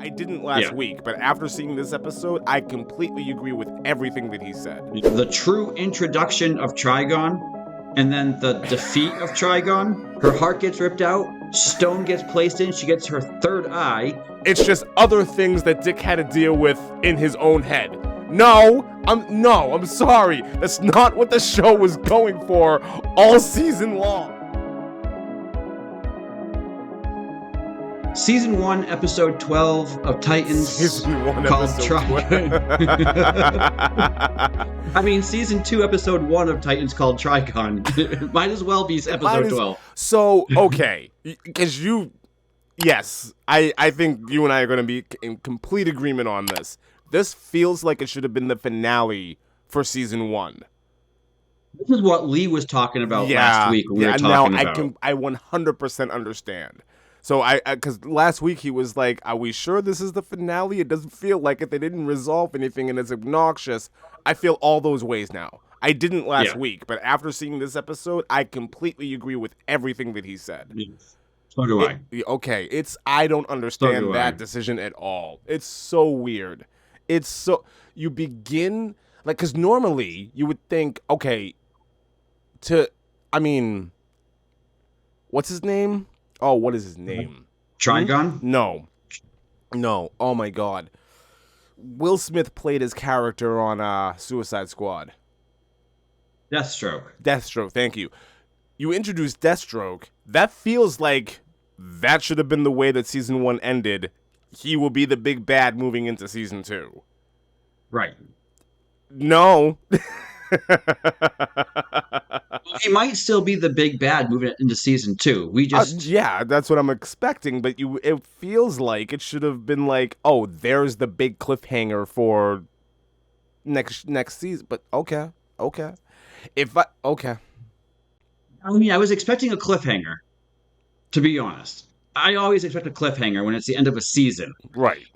I didn't last week, but after seeing this episode, I completely agree with everything that he said. The true introduction of Trigon, and then the defeat of Trigon. Her heart gets ripped out, stone gets placed in, she gets her third eye. It's just other things that Dick had to deal with in his own head. No, I'm sorry. That's not what the show was going for all season long. Season 1, episode 12 of Titans. Season 1, called episode Trigon. I mean, season 2, episode 1 of Titans called Trigon. Might as well be episode 12. So, okay. Because yes, I think you and I are going to be in complete agreement on this. This feels like it should have been the finale for season 1. This is what Lee was talking about last week. We were talking about. I 100% understand. So because last week he was like, "Are we sure this is the finale? It doesn't feel like it. They didn't resolve anything, and it's obnoxious." I feel all those ways now. I didn't last week, but after seeing this episode, I completely agree with everything that he said. Yes. So do I. Okay, I don't understand that decision at all. It's so weird. It's so you begin like because normally you would think, okay, what's his name? Oh, what is his name? Trigon? No. Oh my God. Will Smith played his character on Suicide Squad. Deathstroke. Thank you. You introduced Deathstroke. That feels like that should have been the way that season 1 ended. He will be the big bad moving into season 2. Right. No. He might still be the big bad moving into season 2. We just yeah, that's what I'm expecting. But it feels like it should have been like, oh, there's the big cliffhanger for next season. But okay. I mean, I was expecting a cliffhanger. To be honest, I always expect a cliffhanger when it's the end of a season. Right.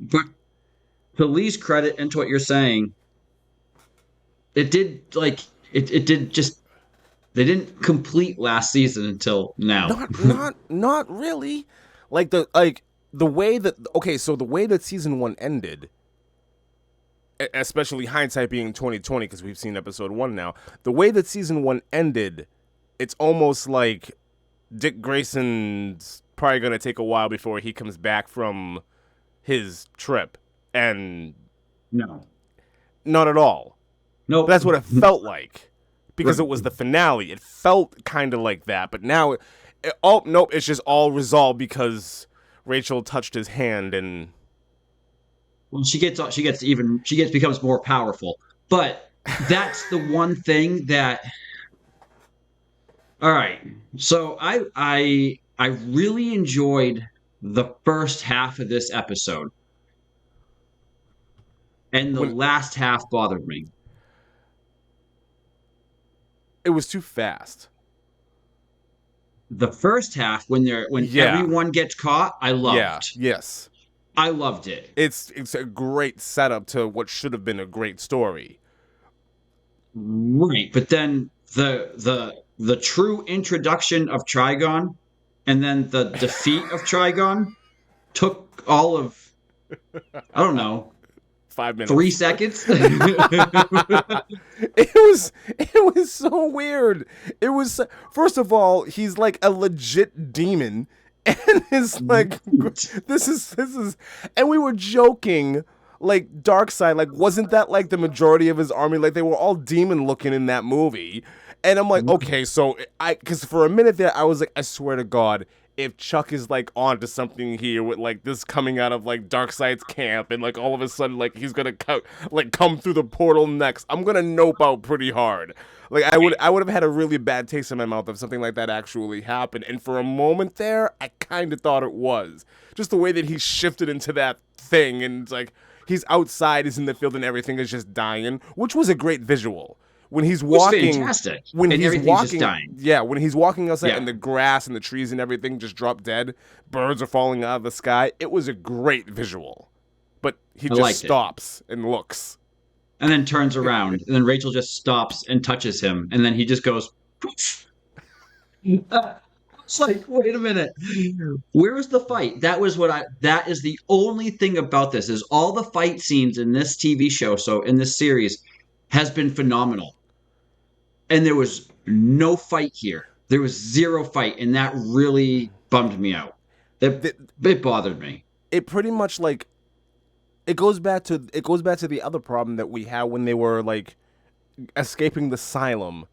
But to Lee's credit and to what you're saying, it did just they didn't complete last season until now. Not really. The way that season 1 ended, especially hindsight being 2020 because we've seen episode 1 now. The way that season 1 ended, it's almost like Dick Grayson's probably going to take a while before he comes back from his trip. And no. Not at all. No. Nope. That's what it felt like. Because it was the finale. It felt kind of like that. But now, it's just all resolved because Rachel touched his hand and... Well, she becomes more powerful. But that's the one thing that... All right. So I really enjoyed the first half of this episode. And the last half bothered me. It was too fast. The first half, when everyone gets caught, I loved. Yeah, yes. I loved it. It's a great setup to what should have been a great story. Right, but then the true introduction of Trigon and then the defeat of Trigon took all of, I don't know, 5 minutes. 3 seconds. It was so weird. It was, first of all, he's like a legit demon, and it's like this is, and we were joking. Like Darkseid, like wasn't that like the majority of his army? Like they were all demon looking in that movie, and I'm like, okay, so because for a minute there, I was like, I swear to God, if Chuck is like onto something here with like this coming out of like Darkseid's camp, and like all of a sudden like he's gonna come through the portal next, I'm gonna nope out pretty hard. Like I would have had a really bad taste in my mouth if something like that actually happened. And for a moment there, I kind of thought it was just the way that he shifted into that thing, and it's like he's outside, he's in the field, and everything is just dying, which was a great visual. When he's walking, fantastic. When and he's walking, just dying. Yeah, when he's walking outside and the grass and the trees and everything just drop dead, birds are falling out of the sky. It was a great visual, but he just stops and looks, and then turns around, and then Rachel just stops and touches him, and then he just goes. It's like, wait a minute. Where was the fight? That is the only thing about this is all the fight scenes in this TV show, so in this series, has been phenomenal. And there was no fight here. There was zero fight, and that really bummed me out. It bothered me. It pretty much like it goes back to the other problem that we had when they were like escaping the asylum,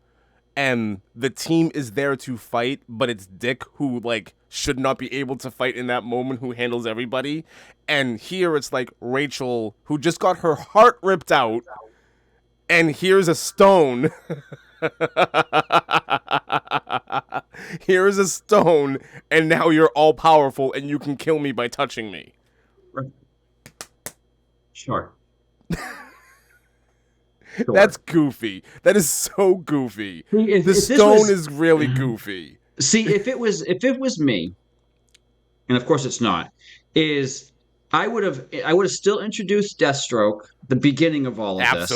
and the team is there to fight, but it's Dick who like should not be able to fight in that moment, who handles everybody. And here it's like Rachel who just got her heart ripped out, and here's a stone. Here's a stone, and now you're all powerful, and you can kill me by touching me. Sure. That's goofy. That is so goofy. The stone is really goofy. See, if it was me, and of course it's not, I would have still introduced Deathstroke at the beginning of all of this.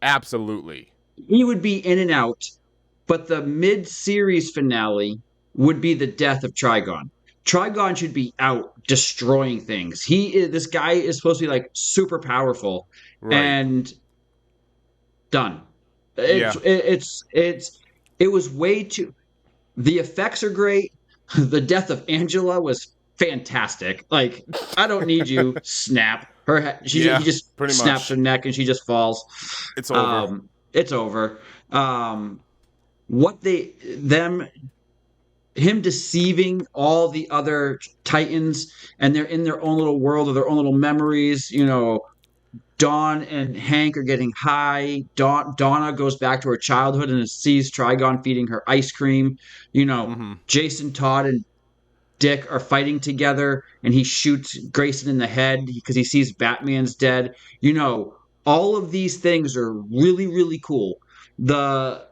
Absolutely. He would be in and out, but the mid-series finale would be the death of Trigon. Trigon should be out destroying things. This guy is supposed to be like super powerful, right. And done. It was way too. The effects are great. The death of Angela was fantastic. Like, I don't need you. Snap he just snaps her neck and she just falls. It's over. It's over. Him deceiving all the other Titans, and they're in their own little world or their own little memories. You know, Dawn and Hank are getting high. Donna goes back to her childhood and sees Trigon feeding her ice cream. You know, Jason Todd and Dick are fighting together, and he shoots Grayson in the head because he sees Batman's dead. You know, all of these things are really, really cool. The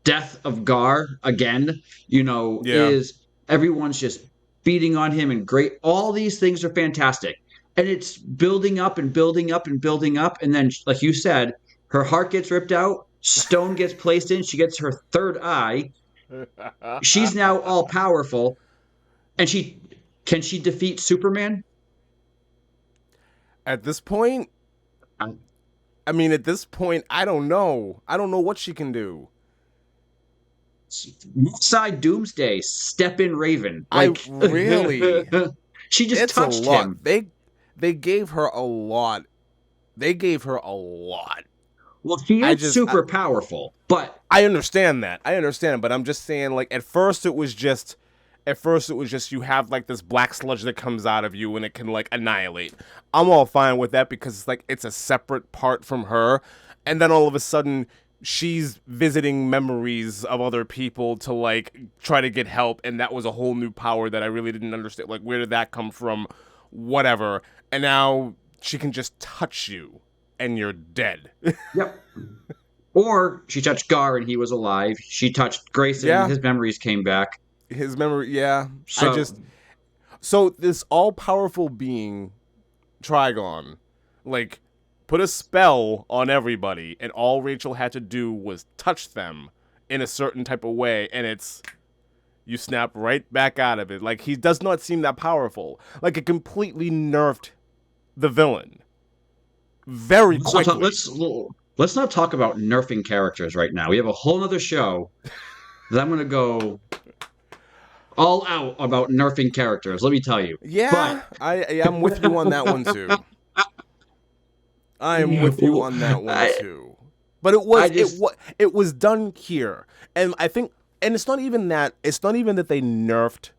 death of Gar again, is everyone's just beating on him and great. All these things are fantastic. And it's building up and building up and building up. And then, like you said, her heart gets ripped out, stone gets placed in, she gets her third eye. She's now all powerful. And can she defeat Superman? At this point, I don't know. I don't know what she can do. Side Doomsday, step in Raven. She just touched him. They gave her a lot. Well, she is super powerful, but I understand that. But I'm just saying, like, at first it was just you have like this black sludge that comes out of you and it can like annihilate. I'm all fine with that because it's like it's a separate part from her, and then all of a sudden she's visiting memories of other people to like try to get help, and that was a whole new power that I really didn't understand. Like, where did that come from? Whatever. And now she can just touch you and you're dead. Yep. Or she touched Gar and he was alive. She touched Grayson and his memories came back. So this all-powerful being, Trigon, like, put a spell on everybody, and all Rachel had to do was touch them in a certain type of way, and you snap right back out of it. Like, he does not seem that powerful. Like, it completely nerfed the villain very quickly. Let's not talk about nerfing characters right now. We have a whole other show that I'm going to go all out about nerfing characters, let me tell you. Yeah, I'm with you on that one, too. I am with you on that one, too. But it was done here. And I think, and it's not even that they nerfed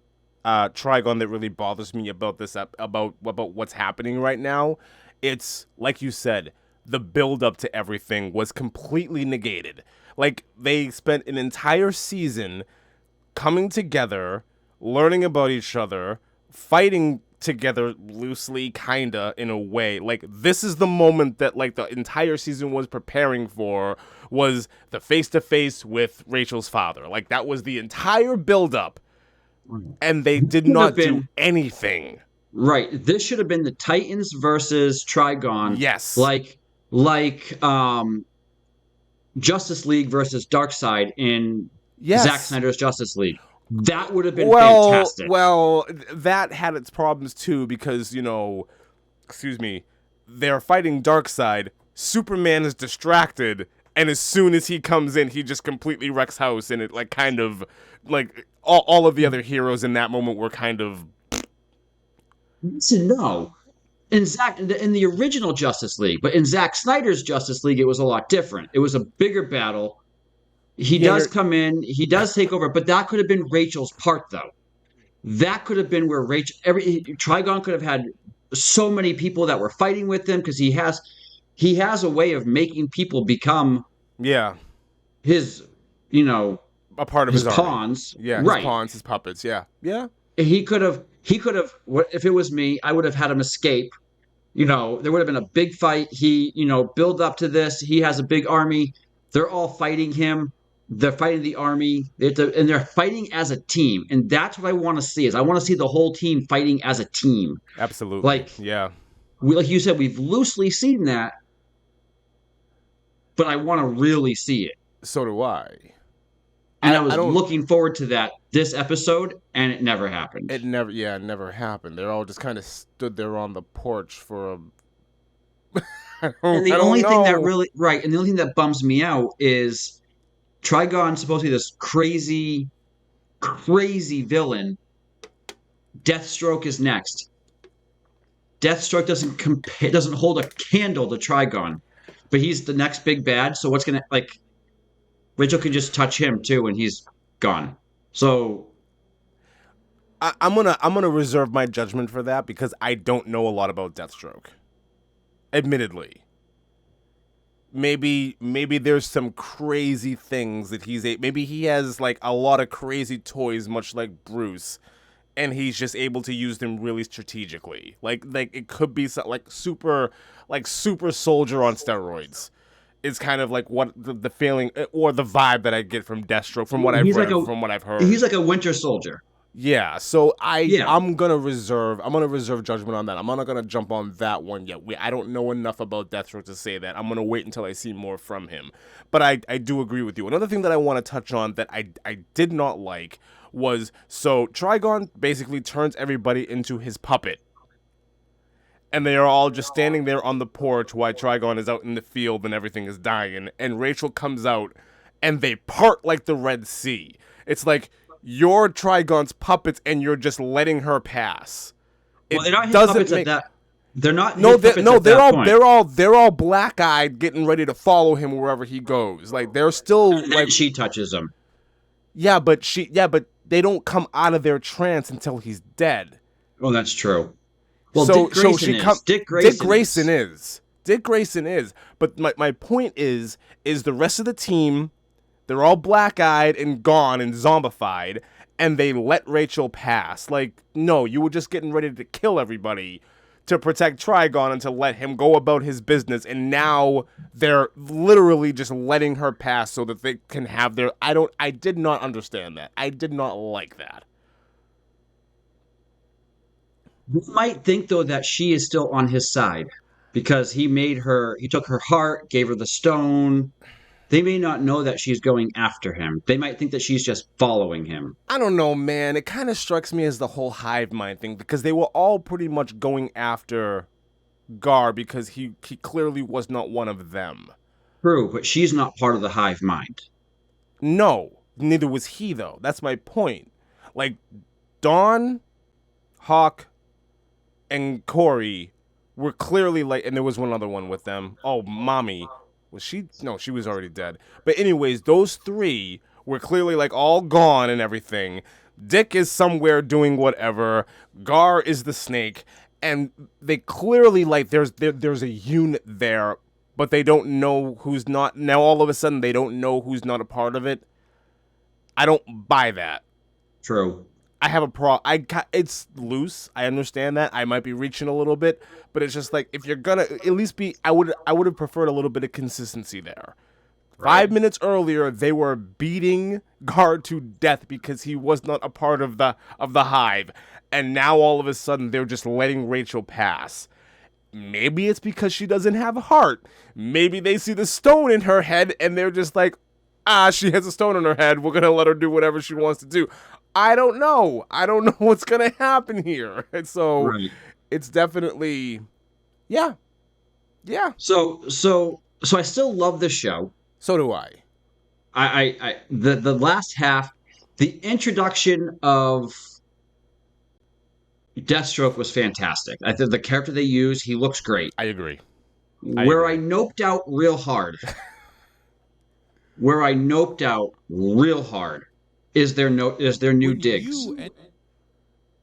Trigon that really bothers me about this, about what's happening right now. It's, like you said, the build-up to everything was completely negated. Like, they spent an entire season coming together, learning about each other, fighting together loosely, kinda, in a way. Like, this is the moment that, like, the entire season was preparing for, was the face-to-face with Rachel's father. Like, that was the entire build-up, and they did not do anything. Right. This should have been the Titans versus Trigon. Yes. Like Justice League versus Darkseid in Zack Snyder's Justice League. That would have been fantastic. Well, that had its problems too because, excuse me, they're fighting Darkseid. Superman is distracted, and as soon as he comes in, he just completely wrecks house, and it like kind of like all of the other heroes in that moment were kind of No. In the original Justice League, but in Zack Snyder's Justice League, it was a lot different. It was a bigger battle. He does come in, he does take over, but that could have been Rachel's part, though. That could have been where Trigon could have had so many people that were fighting with him because he has a way of making people become his a part of his his pawns. Yeah, right. His pawns, his puppets. Yeah. He could have. If it was me, I would have had him escape. There would have been a big fight. He, build up to this. He has a big army. They're all fighting him. They're fighting the army, and they're fighting as a team. And that's what I want to see. I want to see the whole team fighting as a team. Absolutely. Like you said, we've loosely seen that, but I want to really see it. So do I. And I was looking forward to that this episode, and it never happened. It never happened. They're all just kind of stood there on the porch for a. And the only thing that bums me out is Trigon's supposed to be this crazy, crazy villain. Deathstroke is next. Deathstroke doesn't hold a candle to Trigon, but he's the next big bad. So what's gonna Rachel can just touch him too, and he's gone. So I'm gonna reserve my judgment for that because I don't know a lot about Deathstroke. Admittedly. Maybe there's some crazy things that maybe he has like a lot of crazy toys, much like Bruce, and he's just able to use them really strategically. Like it could be like super soldier on steroids. Is kind of like what the feeling or the vibe that I get from Deathstroke from what I've read, from what I've heard. He's like a Winter Soldier. Yeah, so I'm gonna reserve judgment on that. I'm not gonna jump on that one yet. I don't know enough about Deathstroke to say that. I'm gonna wait until I see more from him. But I do agree with you. Another thing that I want to touch on that I did not like was so Trigon basically turns everybody into his puppet. And they are all just standing there on the porch while Trigon is out in the field and everything is dying. And Rachel comes out and they part like the Red Sea. It's like you're Trigon's puppets and you're just letting her pass. Well, they're not his puppets at that. They're not. They're all black-eyed, getting ready to follow him wherever he goes. Like they're still and like she touches him. Yeah, but they don't come out of their trance until he's dead. Well, that's true. Well, Dick Grayson is. But my point is the rest of the team, they're all black-eyed and gone and zombified, and they let Rachel pass. Like, no, you were just getting ready to kill everybody to protect Trigon and to let him go about his business, and now they're literally just letting her pass so that they can have their... I did not understand that. I did not like that. You might think, though, that she is still on his side because he took her heart, gave her the stone. They may not know that she's going after him. They might think that she's just following him. I don't know, man. It kind of strikes me as the whole hive mind thing because they were all pretty much going after Gar because he clearly was not one of them. True, but she's not part of the hive mind. No, neither was he, though. That's my point. Like, Dawn, Hawk, and Corey were clearly like, and there was one other one with them. Oh, Mommy. Was she? No, she was already dead. But anyways, those three were clearly like all gone and everything. Dick is somewhere doing whatever. Gar is the snake. And they clearly like, there's a unit there, but they don't know who's not. Now all of a sudden they don't know who's not a part of it. I don't buy that. True. I have a it's loose. I understand that. I might be reaching a little bit, but it's just like if you're gonna at least be, I would have preferred a little bit of consistency there. Right. 5 minutes earlier, they were beating Guard to death because he was not a part of the hive, and now all of a sudden they're just letting Rachel pass. Maybe it's because she doesn't have a heart. Maybe they see the stone in her head and they're just like, she has a stone in her head. We're gonna let her do whatever she wants to do. I don't know. I don't know what's gonna happen here. And so Right. it's definitely, yeah, yeah. So I still love the show. So do I. The last half, the introduction of Deathstroke was fantastic. I think the character they use, he looks great. I agree. Where I noped out real hard, is their new digs.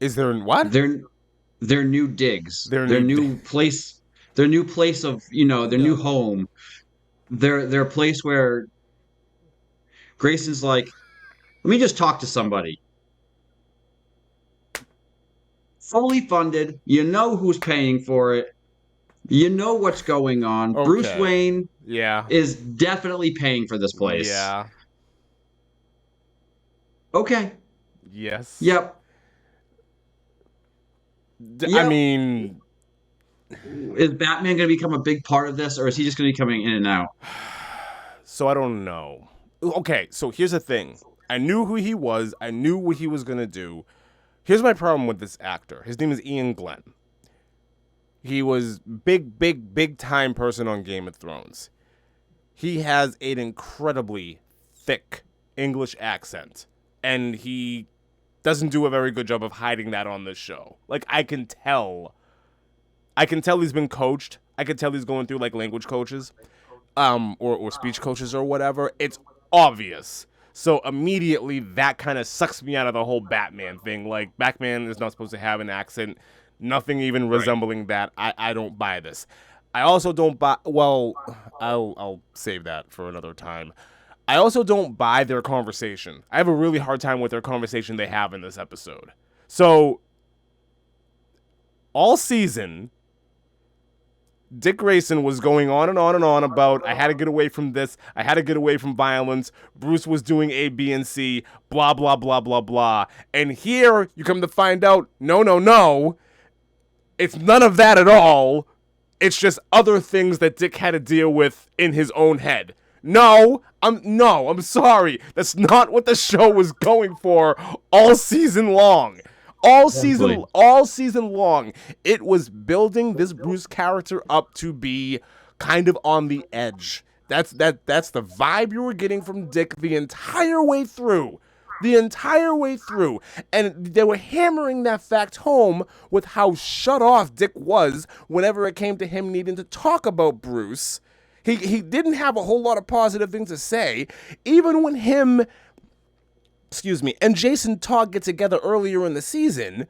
Is there what? Their new digs. Their Their new new place. Their new place of their new home. Their place where Grayson's like, let me just talk to somebody. Fully funded. You know who's paying for it. You know what's going on. Okay. Bruce Wayne Yeah. is definitely paying for this place. Yeah. Okay. Yes. Yep. I mean, is Batman going to become a big part of this, or is he just going to be coming in and out? So I don't know. Okay, so here's the thing. I knew who he was. I knew what he was going to do. Here's my problem with this actor. His name is Ian Glenn. He was big time person on Game of Thrones. He has an incredibly thick English accent, and he doesn't do a very good job of hiding that on this show. Like, I can tell he's been coached. I can tell he's going through like language coaches, or speech coaches or whatever. It's obvious. So immediately that kind of sucks me out of the whole Batman thing. Like, Batman is not supposed to have an accent. Nothing even resembling that. I don't buy this. I also don't buy. Well, I'll save that for another time. I also don't buy their conversation. I have a really hard time with their conversation they have in this episode. So, all season, Dick Grayson was going on and on and on about, I had to get away from this, I had to get away from violence, Bruce was doing A, B, and C, blah, blah, blah, blah, blah. And here, you come to find out, no, it's none of that at all. It's just other things that Dick had to deal with in his own head. No, I'm sorry. That's not what the show was going for all season long. All season long, it was building this Bruce character up to be kind of on the edge. That's the vibe you were getting from Dick the entire way through. And they were hammering that fact home with how shut off Dick was whenever it came to him needing to talk about Bruce. He didn't have a whole lot of positive things to say. Even when him, and Jason Todd get together earlier in the season,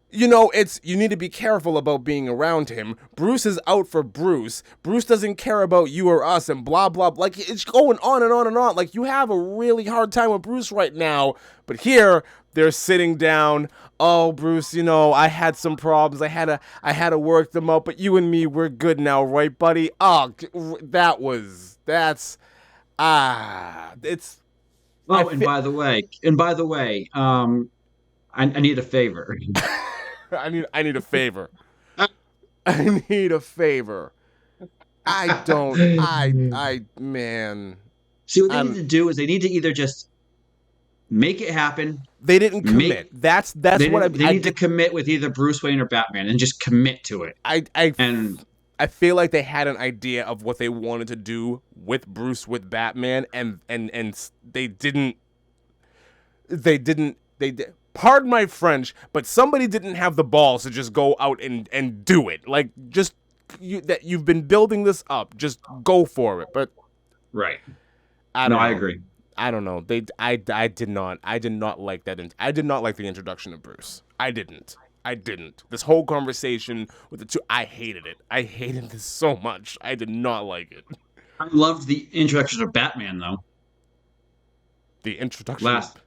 you need to be careful about being around him. Bruce is out for Bruce. Bruce doesn't care about you or us and blah, blah, blah. Like, it's going on and on and on. Like, you have a really hard time with Bruce right now. But here, they're sitting down. Oh, Bruce, I had some problems. I had to work them out. But you and me, we're good now, right, buddy? Oh, it's... Oh, by the way, I need a favor. I need a favor. I need a favor. Man. See, what they need to do is they need to either just make it happen. They didn't commit. That's what they need to commit with either Bruce Wayne or Batman and just commit to it. I feel like they had an idea of what they wanted to do with Bruce with Batman, and they didn't. Pardon my French, but somebody didn't have the balls to just go out and do it. Like, you've been building this up, just go for it. But right, I agree. I don't know. I did not like that. I did not like the introduction of Bruce. I didn't. This whole conversation with the two, I hated it. I hated this so much. I did not like it. I loved the introduction of Batman, though. The introduction. Last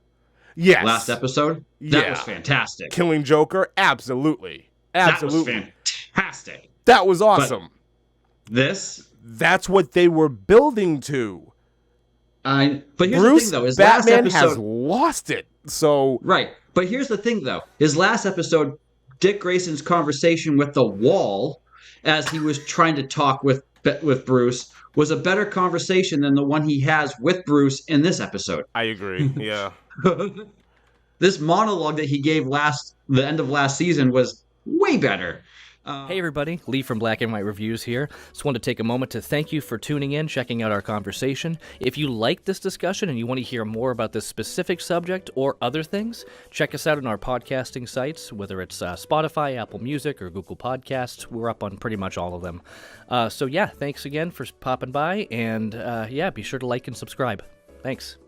episode? That was fantastic. Killing Joker? Absolutely. That was fantastic. That was awesome. But that's what they were building to. But here's Bruce, the thing, though. His Batman last episode has lost it. So right. But here's the thing, though. His last episode, Dick Grayson's conversation with the wall as he was trying to talk with Bruce was a better conversation than the one he has with Bruce in this episode. I agree. Yeah. This monologue that he gave the end of last season was way better. Hey everybody, Lee from Black and White Reviews here. Just wanted to take a moment to thank you for tuning in, checking out our conversation. If you like this discussion and you want to hear more about this specific subject or other things, check us out on our podcasting sites, whether it's Spotify, Apple Music, or Google Podcasts. We're up on pretty much all of them. So yeah, thanks again for popping by, and be sure to like and subscribe. Thanks.